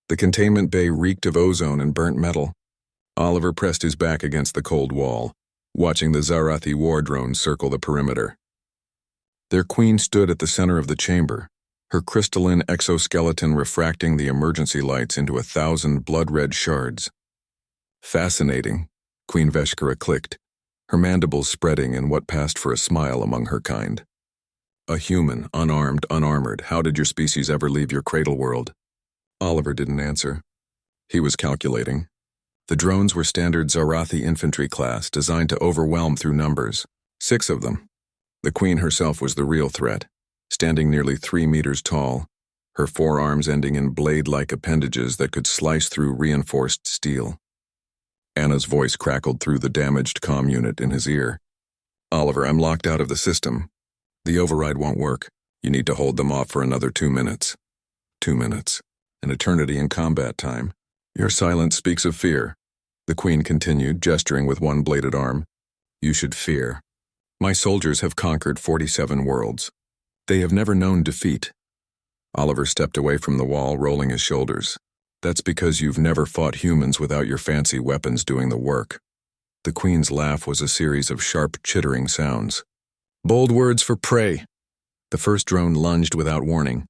The containment bay reeked of ozone and burnt metal. Oliver pressed his back against the cold wall, watching the Zarathi war drones circle the perimeter. Their queen stood at the center of the chamber, her crystalline exoskeleton refracting the emergency lights into 1,000 blood-red shards. Fascinating, Queen Veshkara clicked, her mandibles spreading in what passed for a smile among her kind. A human, unarmed, unarmored, how did your species ever leave your cradle world? Oliver didn't answer. He was calculating. The drones were standard Zarathi infantry class designed to overwhelm through numbers. 6 of them. The queen herself was the real threat, standing nearly 3 meters tall, her forearms ending in blade-like appendages that could slice through reinforced steel. Anna's voice crackled through the damaged comm unit in his ear. Oliver, I'm locked out of the system. The override won't work. You need to hold them off for another 2 minutes. 2 minutes. An eternity in combat time. Your silence speaks of fear. The queen continued, gesturing with one bladed arm. You should fear. My soldiers have conquered 47 worlds. They have never known defeat. Oliver stepped away from the wall, rolling his shoulders. That's because you've never fought humans without your fancy weapons doing the work. The queen's laugh was a series of sharp, chittering sounds. Bold words for prey. The first drone lunged without warning.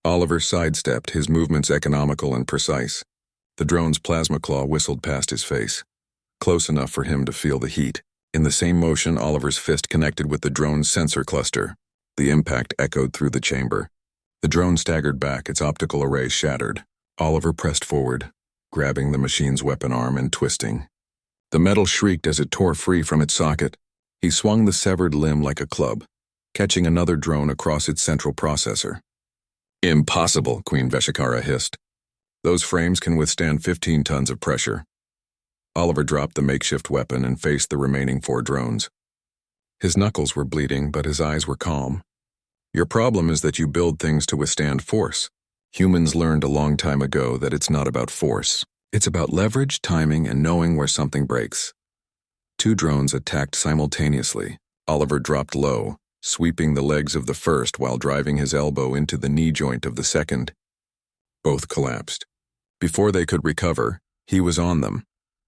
Oliver sidestepped, his movements economical and precise. The drone's plasma claw whistled past his face, close enough for him to feel the heat. In the same motion, Oliver's fist connected with the drone's sensor cluster. The impact echoed through the chamber. The drone staggered back, its optical array shattered. Oliver pressed forward, grabbing the machine's weapon arm and twisting. The metal shrieked as it tore free from its socket. He swung the severed limb like a club, catching another drone across its central processor. Impossible, Queen Veshkara hissed. Those frames can withstand 15 tons of pressure. Oliver dropped the makeshift weapon and faced the remaining 4 drones. His knuckles were bleeding, but his eyes were calm. Your problem is that you build things to withstand force. Humans learned a long time ago that it's not about force. It's about leverage, timing, and knowing where something breaks. 2 drones attacked simultaneously. Oliver dropped low, sweeping the legs of the first while driving his elbow into the knee joint of the second. Both collapsed. Before they could recover, he was on them.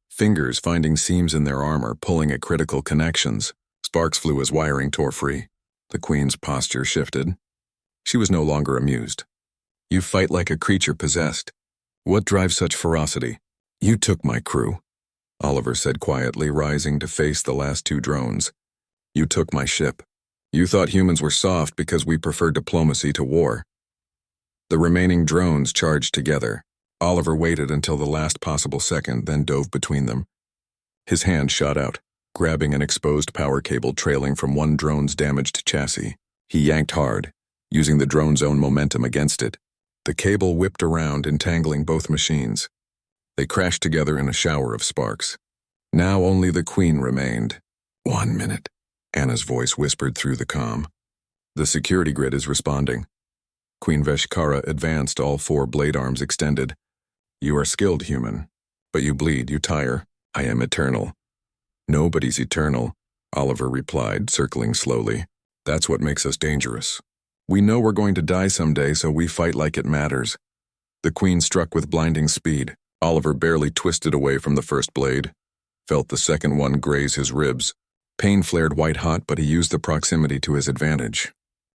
Fingers finding seams in their armor, pulling at critical connections. Sparks flew as wiring tore free. The queen's posture shifted. She was no longer amused. You fight like a creature possessed. What drives such ferocity? You took my crew, Oliver said quietly, rising to face the last 2 drones. You took my ship. You thought humans were soft because we preferred diplomacy to war. The remaining drones charged together. Oliver waited until the last possible second, then dove between them. His hand shot out, grabbing an exposed power cable trailing from one drone's damaged chassis. He yanked hard, using the drone's own momentum against it. The cable whipped around, entangling both machines. They crashed together in a shower of sparks. Now only the queen remained. 1 minute, Anna's voice whispered through the comm. The security grid is responding. Queen Veshkara advanced, all 4 blade arms extended. You are skilled, human, but you bleed, you tire. I am eternal. Nobody's eternal, Oliver replied, circling slowly. That's what makes us dangerous. We know we're going to die someday, so we fight like it matters. The queen struck with blinding speed. Oliver barely twisted away from the first blade, felt the second one graze his ribs. Pain flared white-hot, but he used the proximity to his advantage.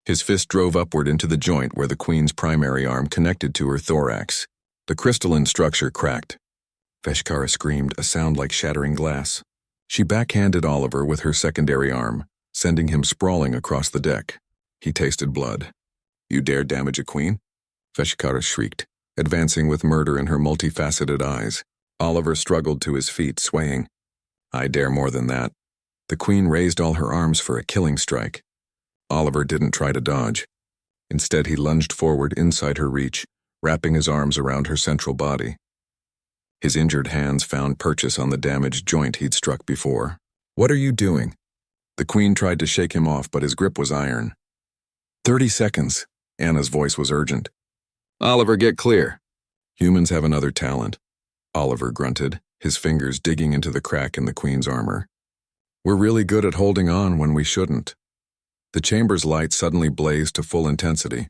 His fist drove upward into the joint where the queen's primary arm connected to her thorax. The crystalline structure cracked. Veshkara screamed, a sound like shattering glass. She backhanded Oliver with her secondary arm, sending him sprawling across the deck. He tasted blood. You dare damage a queen? Veshkara shrieked, advancing with murder in her multifaceted eyes. Oliver struggled to his feet, swaying. I dare more than that. The queen raised all her arms for a killing strike. Oliver didn't try to dodge. Instead, he lunged forward inside her reach, wrapping his arms around her central body. His injured hands found purchase on the damaged joint he'd struck before. What are you doing? The queen tried to shake him off, but his grip was iron. 30 seconds. Anna's voice was urgent. Oliver, get clear. Humans have another talent. Oliver grunted, his fingers digging into the crack in the queen's armor. We're really good at holding on when we shouldn't. The chamber's light suddenly blazed to full intensity.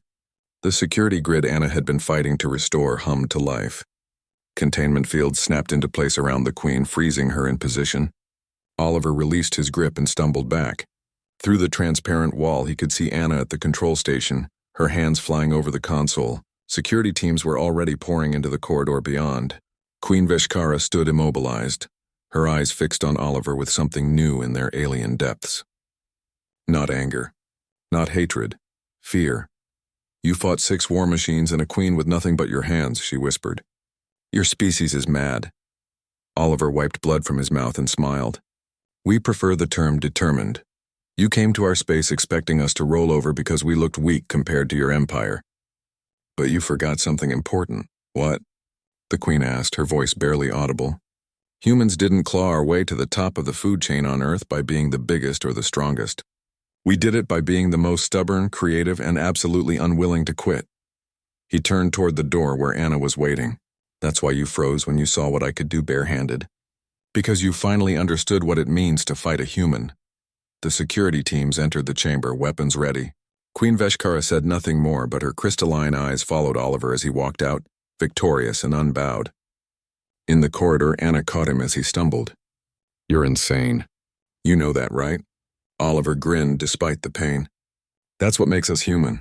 The security grid Anna had been fighting to restore hummed to life. Containment fields snapped into place around the Queen, freezing her in position. Oliver released his grip and stumbled back. Through the transparent wall, he could see Anna at the control station, her hands flying over the console. Security teams were already pouring into the corridor beyond. Queen Veshkara stood immobilized, her eyes fixed on Oliver with something new in their alien depths. Not anger. Not hatred. Fear. You fought 6 war machines and a queen with nothing but your hands, she whispered. Your species is mad. Oliver wiped blood from his mouth and smiled. We prefer the term determined. You came to our space expecting us to roll over because we looked weak compared to your empire. But you forgot something important. What? The Queen asked, her voice barely audible. Humans didn't claw our way to the top of the food chain on Earth by being the biggest or the strongest. We did it by being the most stubborn, creative, and absolutely unwilling to quit. He turned toward the door where Anna was waiting. That's why you froze when you saw what I could do barehanded. Because you finally understood what it means to fight a human. The security teams entered the chamber, weapons ready. Queen Veshkara said nothing more, but her crystalline eyes followed Oliver as he walked out, victorious and unbowed. In the corridor, Anna caught him as he stumbled. You're insane. You know that, right? Oliver grinned despite the pain. That's what makes us human.